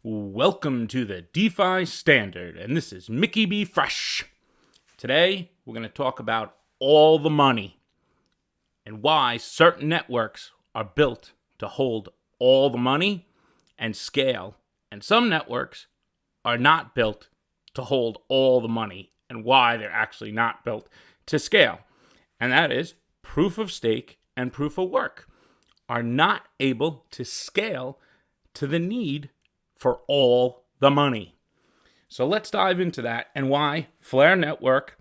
Welcome to the DeFi Standard, and this is Mickey B. Fresh. Today, we're going to talk about all the money and why certain networks are built to hold all the money and scale, and some networks are not built to hold all the money and why they're actually not built to scale. And that is proof of stake and proof of work are not able to scale to the need for all the money. So let's dive into that and why Flare Network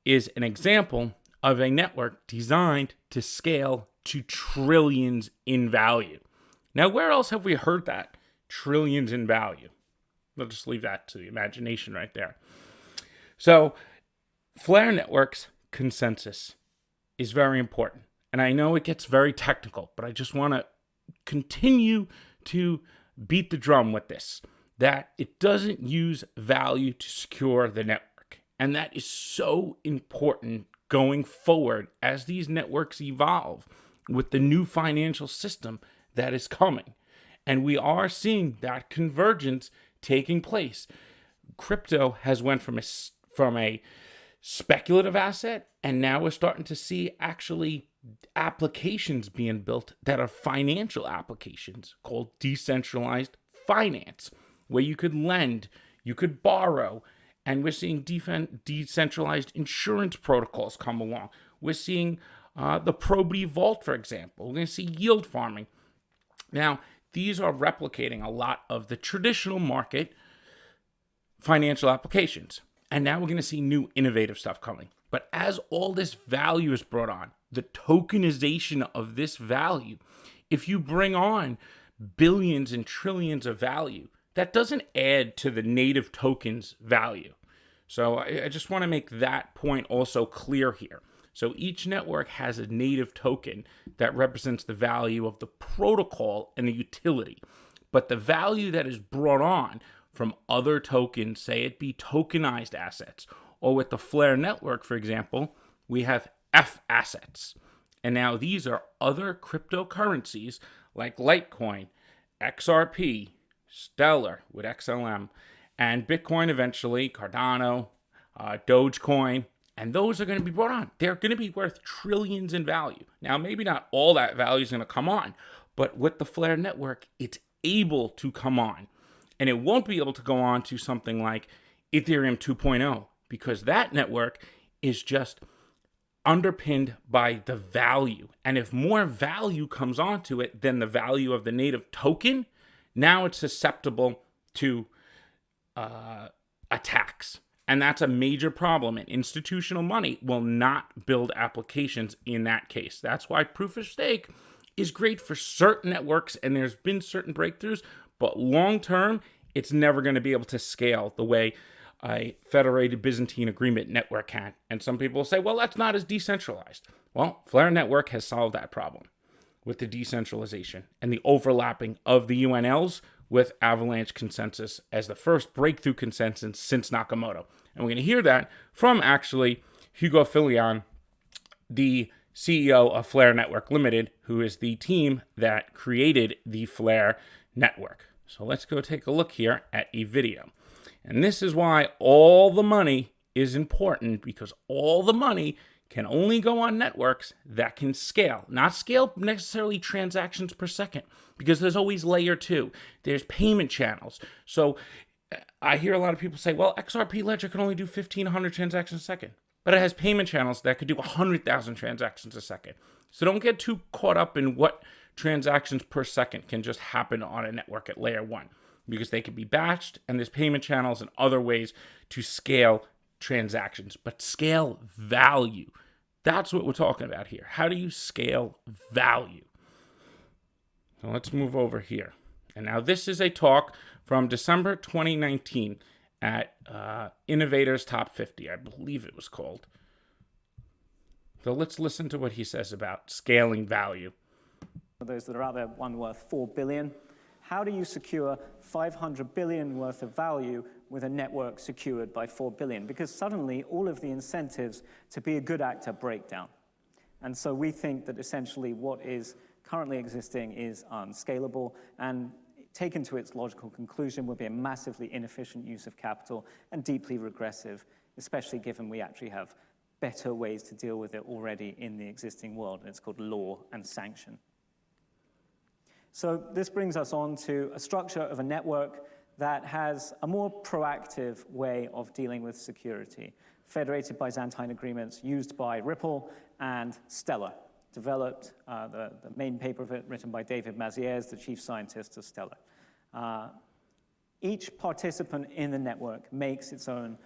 is an example of a network designed to scale to trillions in value. Now, where else have we heard that? Trillions in value. We'll just leave that to the imagination right there. So Flare Network's consensus is very important. And I know it gets very technical, but I just want to continue to beat the drum with this, that it doesn't use value to secure the network. And that is so important going forward as these networks evolve with the new financial system that is coming. And we are seeing that convergence taking place. Crypto has went from a speculative asset, and now we're starting to see actually applications being built that are financial applications called decentralized finance, where you could lend, you could borrow, and we're seeing decentralized insurance protocols come along. We're seeing the probity vault, for example. We're going to see yield farming. Now, these are replicating a lot of the traditional market financial applications. And now we're going to see new innovative stuff coming. But as all this value is brought on, the tokenization of this value, if you bring on billions and trillions of value, that doesn't add to the native token's value. So I just want to make that point also clear here. So each network has a native token that represents the value of the protocol and the utility. But the value that is brought on from other tokens, say it be tokenized assets, or with the Flare network, for example, we have F assets. And now these are other cryptocurrencies like Litecoin, XRP, Stellar with XLM, and Bitcoin eventually, Cardano, Dogecoin, and those are going to be brought on. They're going to be worth trillions in value. Now, maybe not all that value is going to come on, but with the Flare network, it's able to come on. And it won't be able to go on to something like Ethereum 2.0 because that network is just underpinned by the value. And if more value comes onto it than the value of the native token, now it's susceptible to attacks. And that's a major problem. And institutional money will not build applications in that case. That's why proof of stake is great for certain networks, and there's been certain breakthroughs, but long term, it's never going to be able to scale the way a federated Byzantine agreement network can. And some people will say, well, that's not as decentralized. Well, Flare Network has solved that problem with the decentralization and the overlapping of the UNLs with Avalanche consensus as the first breakthrough consensus since Nakamoto. And we're going to hear that from actually Hugo Filion, the CEO of Flare Network Limited, who is the team that created the Flare Network. So let's go take a look here at a video. And this is why all the money is important, because all the money can only go on networks that can scale. Not scale necessarily transactions per second, because there's always layer 2. There's payment channels. So I hear a lot of people say, well, XRP Ledger can only do 1,500 transactions a second. But it has payment channels that could do 100,000 transactions a second. So don't get too caught up in what transactions per second can just happen on a network at layer 1, because they can be batched, and there's payment channels and other ways to scale transactions. But scale value, that's what we're talking about here. How do you scale value? So let's move over here. And now this is a talk from December 2019 at Innovators Top 50, I believe it was called. So let's listen to what he says about scaling value. For those that are out there, one worth $4 billion. How do you secure $500 billion worth of value with a network secured by $4 billion? Because suddenly all of the incentives to be a good actor break down. And so we think that essentially what is currently existing is unscalable, and taken to its logical conclusion, would be a massively inefficient use of capital and deeply regressive, especially given we actually have better ways to deal with it already in the existing world, and it's called law and sanction. So this brings us on to a structure of a network that has a more proactive way of dealing with security, federated Byzantine agreements used by Ripple and Stellar, developed, the main paper of it written by David Mazières, the chief scientist of Stellar. Each participant in the network makes its own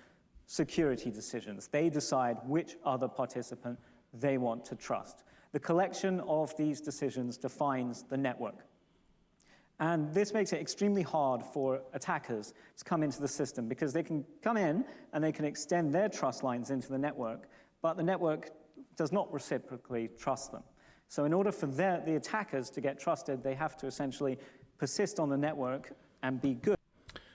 security decisions. They decide which other participant they want to trust. The collection of these decisions defines the network. And this makes it extremely hard for attackers to come into the system because they can come in and they can extend their trust lines into the network, but the network does not reciprocally trust them. So in order for the attackers to get trusted, they have to essentially persist on the network and be good.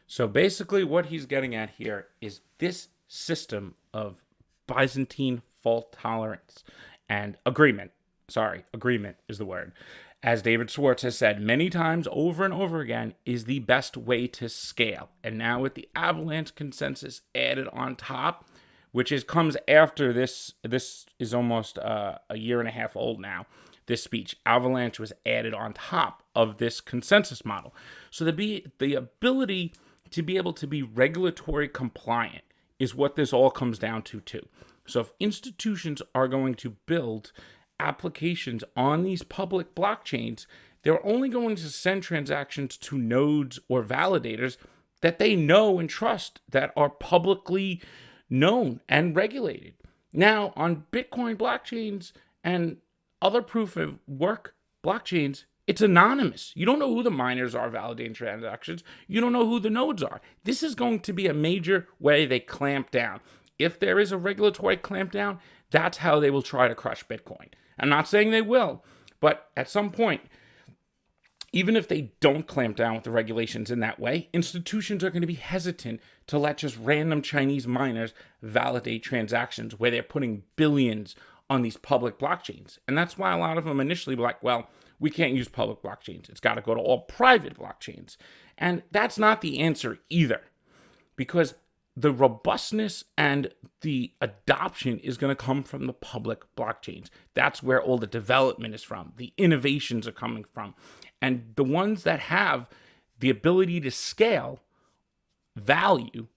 So basically what he's getting at here is this system of Byzantine fault tolerance and agreement. Sorry, agreement is the word. As David Schwartz has said many times over and over again, is the best way to scale. And now with the Avalanche consensus added on top, which comes after this is almost a year and a half old now, this speech. Avalanche was added on top of this consensus model. So the ability to be able to be regulatory compliant is what this all comes down to too. So if institutions are going to build applications on these public blockchains, they're only going to send transactions to nodes or validators that they know and trust, that are publicly known and regulated. Now, on Bitcoin blockchains and other proof of work blockchains, it's anonymous. You don't know who the miners are validating transactions. You don't know who the nodes are. This is going to be a major way they clamp down. If there is a regulatory clampdown, that's how they will try to crush Bitcoin. I'm not saying they will, but at some point, even if they don't clamp down with the regulations in that way, institutions are going to be hesitant to let just random Chinese miners validate transactions where they're putting billions on these public blockchains. And that's why a lot of them initially were like, well, we can't use public blockchains. It's got to go to all private blockchains. And that's not the answer either, because the robustness and the adoption is going to come from the public blockchains. That's where all the development is from. The innovations are coming from. And the ones that have the ability to scale value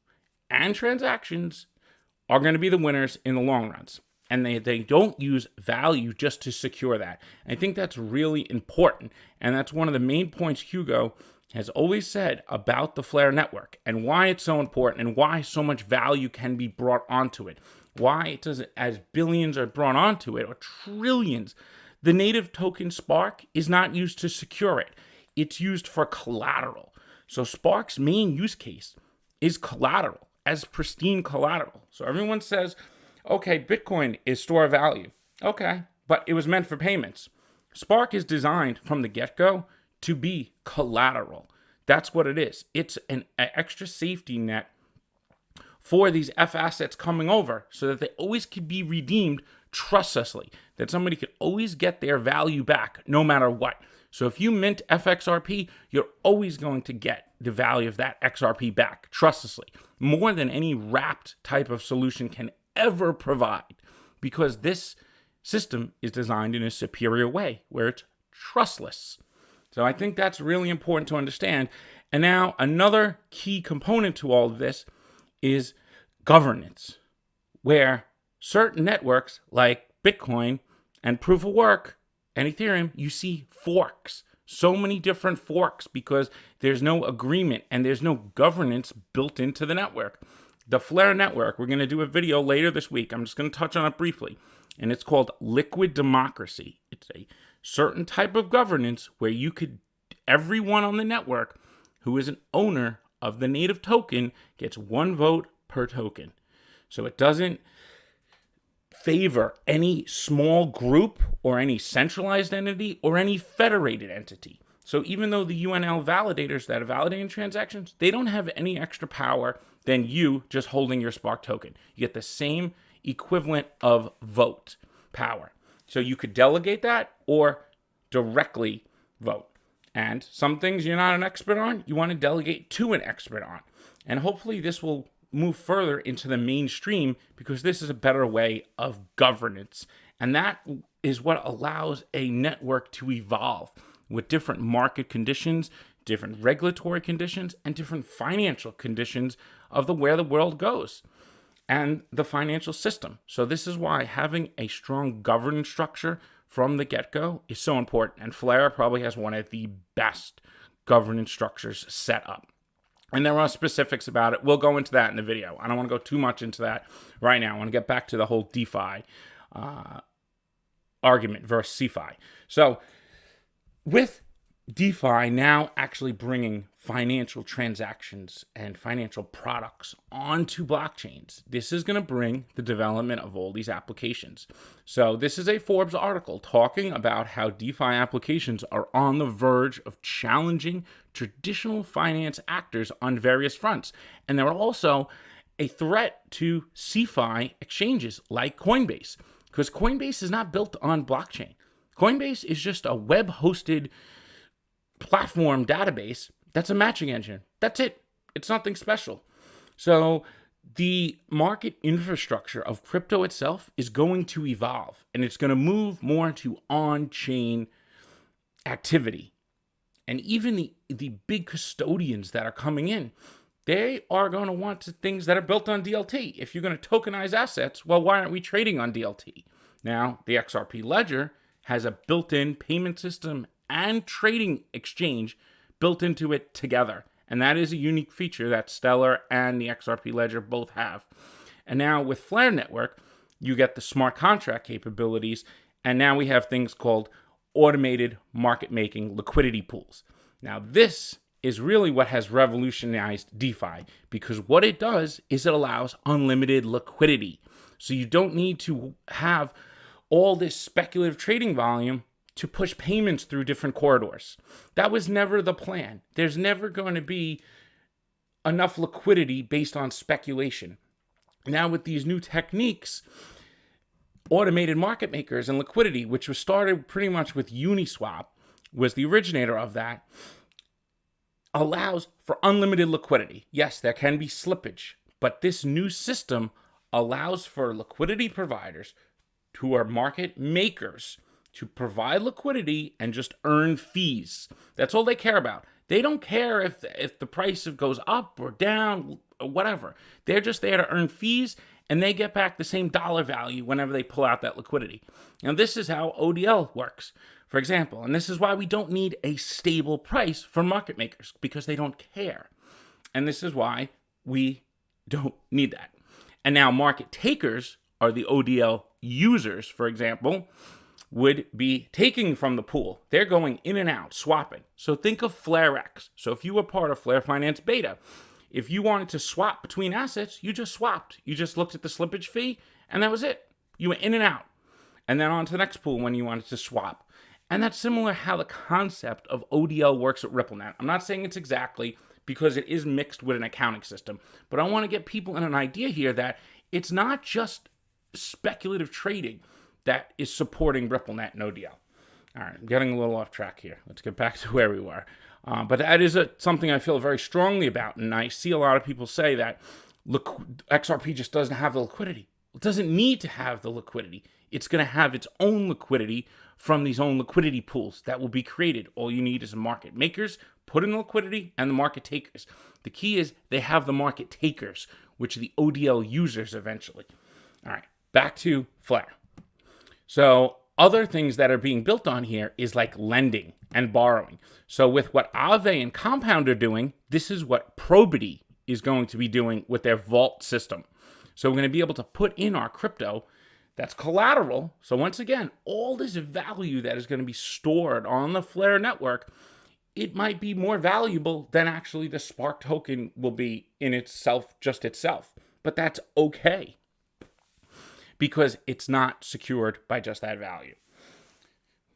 and transactions are going to be the winners in the long runs. And they don't use value just to secure that. I think that's really important. And that's one of the main points Hugo has always said about the Flare network and why it's so important and why so much value can be brought onto it. Why it doesn't, as billions are brought onto it, or trillions. The native token Spark is not used to secure it. It's used for collateral. So Spark's main use case is collateral, as pristine collateral. So everyone says, okay, Bitcoin is store of value. Okay, but it was meant for payments. Spark is designed from the get-go to be collateral. That's what it is. It's an extra safety net for these F assets coming over so that they always can be redeemed trustlessly, that somebody could always get their value back no matter what. So if you mint FXRP, you're always going to get the value of that XRP back trustlessly, more than any wrapped type of solution can ever provide, because this system is designed in a superior way where it's trustless. So I think that's really important to understand. And now another key component to all of this is governance, where certain networks like Bitcoin and proof of work and Ethereum, you see forks, so many different forks, because there's no agreement and there's no governance built into the network. The Flare network, we're going to do a video later this week. I'm just going to touch on it briefly. And it's called liquid democracy. It's a certain type of governance where you could, everyone on the network who is an owner of the native token gets one vote per token. So it doesn't favor any small group or any centralized entity or any federated entity. So even though the UNL validators that are validating transactions, they don't have any extra power than you just holding your Spark token. You get the same equivalent of vote power. So you could delegate that or directly vote. And some things you're not an expert on, you want to delegate to an expert on. And hopefully this will move further into the mainstream because this is a better way of governance. And that is what allows a network to evolve with different market conditions, different regulatory conditions, and different financial conditions of where the world goes and the financial system. So this is why having a strong governance structure from the get-go is so important. And Flare probably has one of the best governance structures set up. And there are specifics about it. We'll go into that in the video. I don't want to go too much into that right now. I want to get back to the whole DeFi argument versus CeFi. So with DeFi now actually bringing financial transactions and financial products onto blockchains, this is going to bring the development of all these applications. So this is a Forbes article talking about how DeFi applications are on the verge of challenging traditional finance actors on various fronts. And they're also a threat to CeFi exchanges like Coinbase, because Coinbase is not built on blockchain. Coinbase is just a web-hosted platform database that's a matching engine. That's it. It's nothing special. So the market infrastructure of crypto itself is going to evolve, and it's going to move more to on-chain activity. And even the big custodians that are coming in, they are going to want things that are built on DLT. If you're going to tokenize assets, well, why aren't we trading on DLT? Now, the XRP ledger has a built-in payment system and trading exchange built into it together. And that is a unique feature that Stellar and the XRP ledger both have. And now with Flare Network, you get the smart contract capabilities. And now we have things called automated market-making liquidity pools. Now this is really what has revolutionized DeFi, because what it does is it allows unlimited liquidity. So you don't need to have all this speculative trading volume to push payments through different corridors. That was never the plan. There's never going to be enough liquidity based on speculation. Now with these new techniques, automated market makers and liquidity, which was started pretty much with Uniswap, was the originator of that, allows for unlimited liquidity. Yes, there can be slippage, but this new system allows for liquidity providers who are market makers to provide liquidity and just earn fees. That's all they care about. They don't care if the price goes up or down or whatever. They're just there to earn fees, and they get back the same dollar value whenever they pull out that liquidity. Now, this is how ODL works, for example. And this is why we don't need a stable price for market makers, because they don't care. And this is why we don't need that. And now market takers are the ODL users, for example, would be taking from the pool. They're going in and out, swapping. So think of FlareX. So if you were part of Flare Finance Beta, if you wanted to swap between assets, you just swapped. You just looked at the slippage fee, and that was it. You went in and out. And then on to the next pool when you wanted to swap. And that's similar how the concept of ODL works at RippleNet. I'm not saying it's exactly, because it is mixed with an accounting system. But I want to get people in an idea here that it's not just speculative trading that is supporting RippleNet and ODL. All right, I'm getting a little off track here. Let's get back to where we were. But that is something I feel very strongly about. And I see a lot of people say that XRP just doesn't have the liquidity. It doesn't need to have the liquidity. It's going to have its own liquidity from these own liquidity pools that will be created. All you need is market makers, put in the liquidity, and the market takers. The key is they have the market takers, which are the ODL users eventually. All right, back to Flare. So other things that are being built on here is like lending and borrowing. So with what Aave and Compound are doing, this is what Probity is going to be doing with their vault system. So we're going to be able to put in our crypto that's collateral. So once again, all this value that is going to be stored on the Flare network, it might be more valuable than actually the Spark token will be in itself, just itself. But that's okay, because it's not secured by just that value.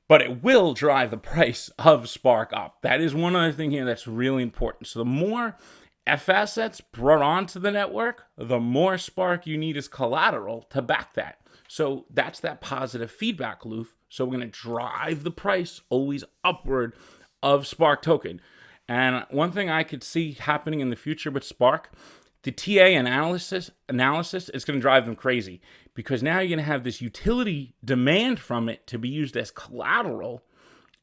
But it will drive the price of Spark up. That is one other thing here that's really important. So the more F assets brought onto the network, the more Spark you need as collateral to back that. So that's that positive feedback loop. So we're going to drive the price always upward of Spark token. And one thing I could see happening in the future with Spark, the TA analysis is going to drive them crazy, because now you're going to have this utility demand from it to be used as collateral.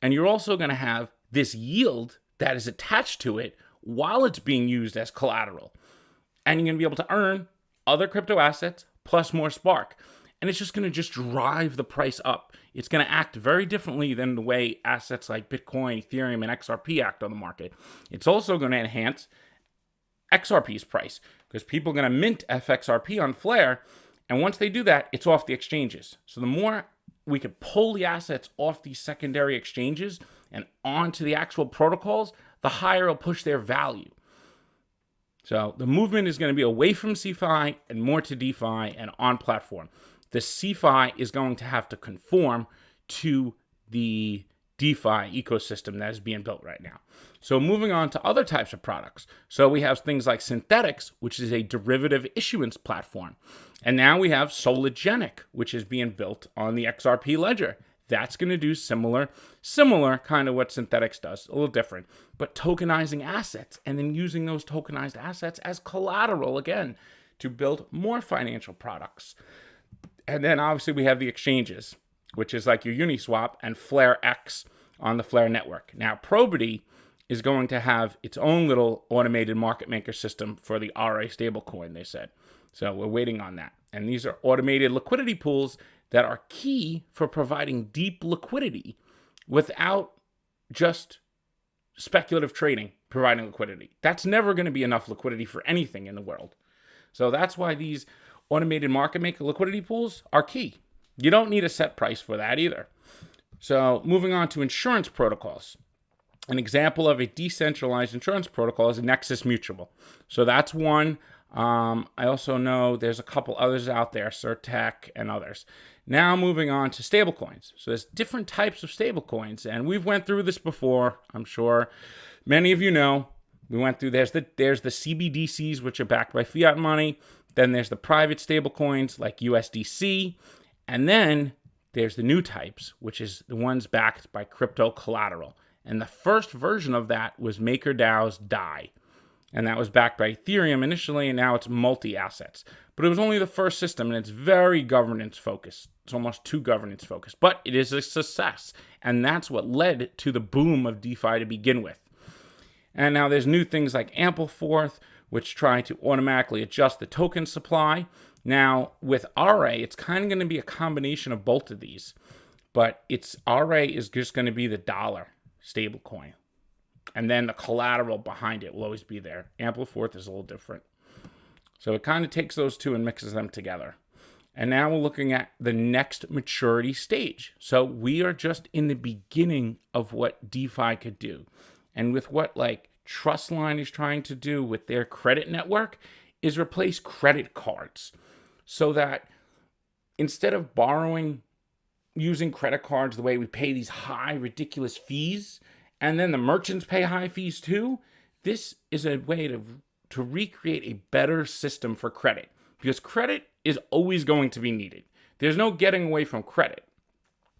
And you're also going to have this yield that is attached to it while it's being used as collateral. And you're going to be able to earn other crypto assets plus more Spark. And it's just going to just drive the price up. It's going to act very differently than the way assets like Bitcoin, Ethereum, and XRP act on the market. It's also going to enhance XRP's price, because people are going to mint FXRP on Flare. And once they do that, it's off the exchanges. So the more we could pull the assets off these secondary exchanges and onto the actual protocols, the higher it'll push their value. So the movement is going to be away from CeFi and more to DeFi and on platform. The CeFi is going to have to conform to the DeFi ecosystem that is being built right now. So moving on to other types of products. So we have things like Synthetics, which is a derivative issuance platform. And now we have Sologenic, which is being built on the XRP ledger. That's going to do similar kind of what Synthetics does, a little different, but tokenizing assets and then using those tokenized assets as collateral again to build more financial products. And then obviously we have the exchanges, which is like your Uniswap and Flare X on the Flare network. Now, Probity is going to have its own little automated market maker system for the RA stablecoin, they said. So we're waiting on that. And these are automated liquidity pools that are key for providing deep liquidity without just speculative trading providing liquidity. That's never going to be enough liquidity for anything in the world. So that's why these automated market maker liquidity pools are key. You don't need a set price for that either. So moving on to insurance protocols. An example of a decentralized insurance protocol is Nexus Mutual. So that's one. I also know there's a couple others out there, Certec and others. Now moving on to stablecoins. So there's different types of stablecoins, and we've went through this before. I'm sure many of you know. We went through, there's the CBDCs, which are backed by fiat money. Then there's the private stablecoins like USDC. And then there's the new types, which is the ones backed by crypto collateral. And the first version of that was MakerDAO's DAI. And that was backed by Ethereum initially, and now it's multi-assets. But it was only the first system, and it's very governance-focused. It's almost too governance-focused. But it is a success, and that's what led to the boom of DeFi to begin with. And now there's new things like Ampleforth, which try to automatically adjust the token supply. Now, with RA, it's kind of going to be a combination of both of these. But RA is just going to be the dollar stablecoin. And then the collateral behind it will always be there. Ampleforth is a little different. So it kind of takes those two and mixes them together. And now we're looking at the next maturity stage. So we are just in the beginning of what DeFi could do. And with what like Trustline is trying to do with their credit network is replace credit cards. So that instead of borrowing using credit cards the way we pay these high, ridiculous fees, and then the merchants pay high fees too, this is a way to recreate a better system for credit. Because credit is always going to be needed. There's no getting away from credit.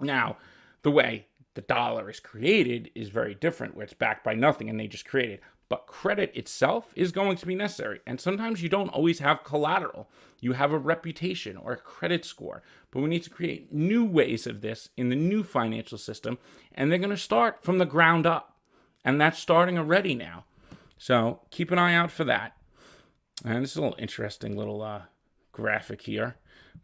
Now, the way the dollar is created is very different, where it's backed by nothing and they just create it. But credit itself is going to be necessary. And sometimes you don't always have collateral. You have a reputation or a credit score. But we need to create new ways of this in the new financial system. And they're going to start from the ground up. And that's starting already now. So keep an eye out for that. And this is a little interesting little graphic here.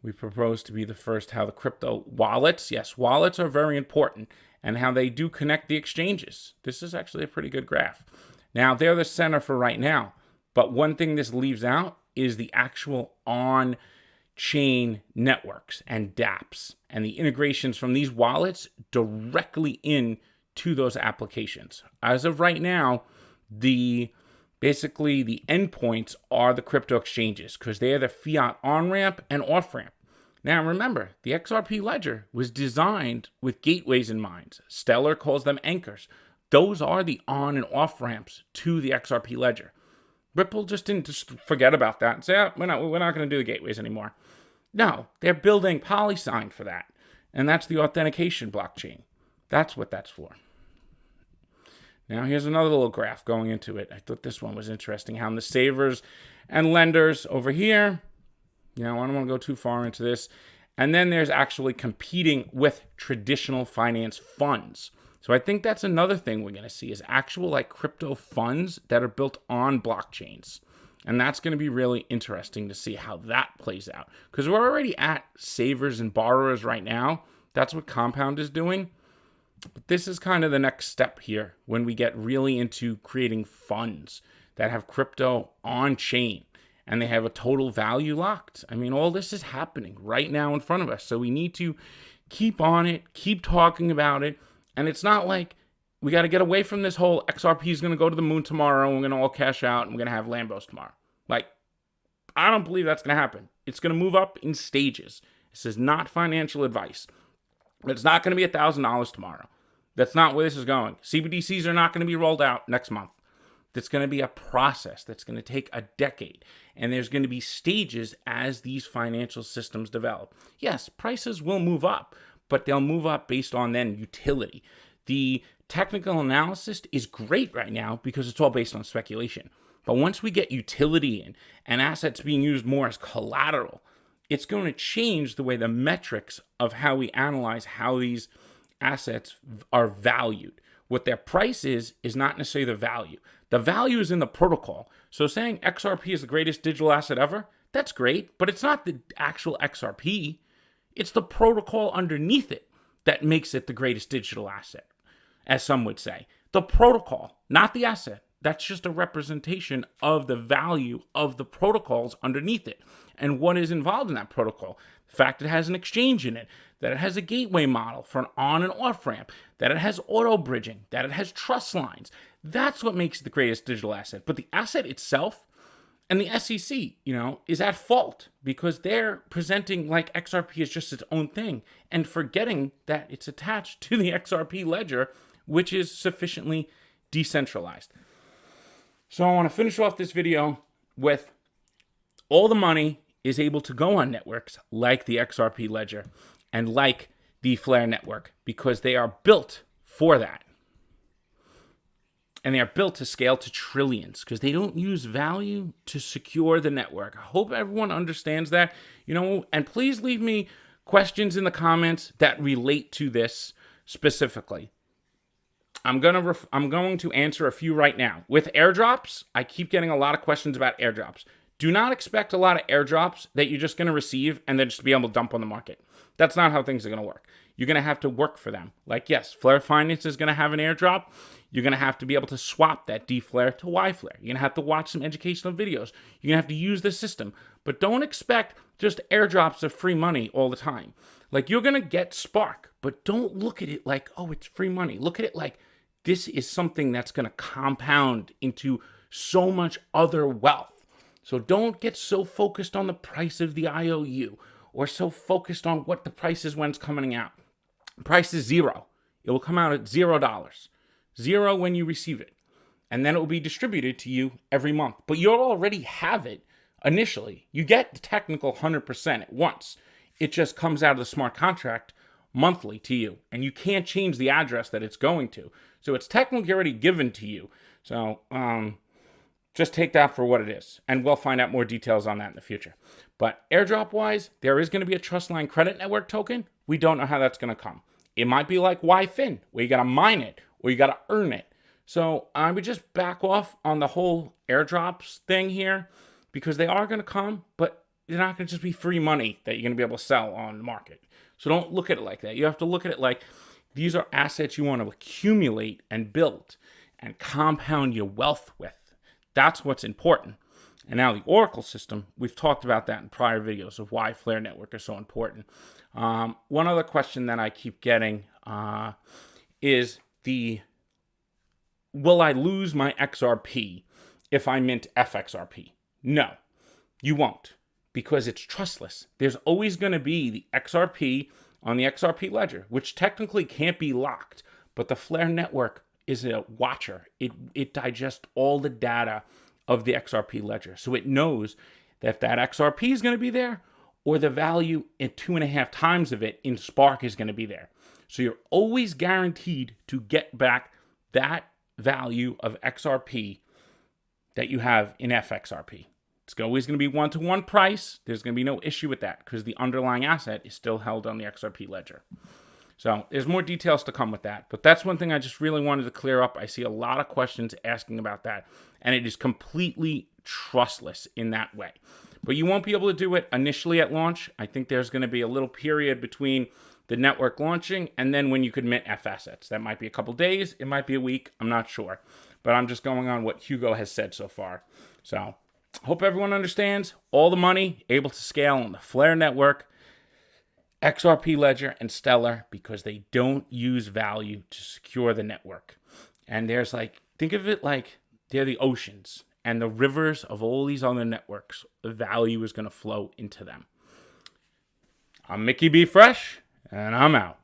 We propose to be the first how the crypto wallets, yes, wallets are very important, and how they do connect the exchanges. This is actually a pretty good graph. Now, they're the center for right now, but one thing this leaves out is the actual on-chain networks and dApps and the integrations from these wallets directly into those applications. As of right now, basically the endpoints are the crypto exchanges because they're the fiat on-ramp and off-ramp. Now remember, the XRP ledger was designed with gateways in mind. Stellar calls them anchors. Those are the on and off ramps to the XRP ledger. Ripple just didn't forget about that and say, oh, we're not going to do the gateways anymore. No, they're building PolySign for that. And that's the authentication blockchain. That's what that's for. Now, here's another little graph going into it. I thought this one was interesting. How the savers and lenders over here, I don't want to go too far into this. And then there's actually competing with traditional finance funds. So I think that's another thing we're going to see is actual like crypto funds that are built on blockchains. And that's going to be really interesting to see how that plays out. Because we're already at savers and borrowers right now. That's what Compound is doing. But this is kind of the next step here when we get really into creating funds that have crypto on chain and they have a total value locked. I mean, all this is happening right now in front of us. So we need to keep on it, keep talking about it. And it's not like we got to get away from this whole XRP is going to go to the moon tomorrow and we're going to all cash out and we're going to have Lambos tomorrow. Like, I don't believe that's going to happen. It's going to move up in stages. This is not financial advice. It's not going to be $1,000 tomorrow. That's not where this is going. CBDCs are not going to be rolled out next month. That's going to be a process that's going to take a decade. And there's going to be stages as these financial systems develop. Yes, prices will move up, but they'll move up based on then utility. The technical analysis is great right now because it's all based on speculation. But once we get utility in and assets being used more as collateral, it's going to change the way the metrics of how we analyze how these assets are valued. What their price is not necessarily the value. The value is in the protocol. So saying XRP is the greatest digital asset ever, that's great, but it's not the actual XRP. It's the protocol underneath it that makes it the greatest digital asset, as some would say. The protocol, not the asset. That's just a representation of the value of the protocols underneath it and what is involved in that protocol. The fact it has an exchange in it, that it has a gateway model for an on and off ramp, that it has auto bridging, that it has trust lines. That's what makes it the greatest digital asset. But the asset itself and the SEC, is at fault because they're presenting like XRP is just its own thing and forgetting that it's attached to the XRP ledger, which is sufficiently decentralized. So I want to finish off this video with all the money is able to go on networks like the XRP ledger and like the Flare network because they are built for that. And they are built to scale to trillions because they don't use value to secure the network. I hope everyone understands that, and please leave me questions in the comments that relate to this specifically. I'm going to answer a few right now. With airdrops, I keep getting a lot of questions about airdrops. Do not expect a lot of airdrops that you're just going to receive and then just be able to dump on the market. That's not how things are going to work. You're going to have to work for them. Like, yes, Flare Finance is going to have an airdrop. You're going to have to be able to swap that D-Flare to Y-Flare. You're going to have to watch some educational videos. You're going to have to use the system. But don't expect just airdrops of free money all the time. Like, you're going to get Spark, but don't look at it like, oh, it's free money. Look at it like this is something that's going to compound into so much other wealth. So don't get so focused on the price of the IOU or so focused on what the price is when it's coming out. The price is $0. It will come out at $0. Zero when you receive it. And then it will be distributed to you every month. But you already have it initially. You get the technical 100% at once. It just comes out of the smart contract monthly to you. And you can't change the address that it's going to. So it's technically already given to you. So just take that for what it is. And we'll find out more details on that in the future. But airdrop-wise, there is going to be a Trustline Credit Network token. We don't know how that's going to come. It might be like YFin, where you got to mine it, or you got to earn it. So I would just back off on the whole airdrops thing here, because they are going to come, but they're not going to just be free money that you're going to be able to sell on the market. So don't look at it like that. You have to look at it like these are assets you want to accumulate and build and compound your wealth with. That's what's important. And now the Oracle system, we've talked about that in prior videos of why Flare Network is so important. One other question that I keep getting is will I lose my XRP if I mint FXRP? No, you won't, because it's trustless. There's always going to be the XRP on the XRP ledger, which technically can't be locked, but the Flare network is a watcher. It digests all the data of the XRP ledger. So it knows that if that XRP is going to be there, or the value at 2.5 times of it in Spark is going to be there. So you're always guaranteed to get back that value of XRP that you have in FXRP. It's always going to be one-to-one price. There's going to be no issue with that because the underlying asset is still held on the XRP ledger. So there's more details to come with that. But that's one thing I just really wanted to clear up. I see a lot of questions asking about that, and it is completely trustless in that way. But you won't be able to do it initially at launch. I think there's going to be a little period between the network launching and then when you could mint F assets. That might be a couple days. It might be a week. I'm not sure. But I'm just going on what Hugo has said so far. So hope everyone understands. All the money able to scale on the Flare network, XRP Ledger, and Stellar because they don't use value to secure the network. And there's think of it like they're the oceans and the rivers of all these other networks. The value is going to flow into them. I'm Mickey B. Fresh, and I'm out.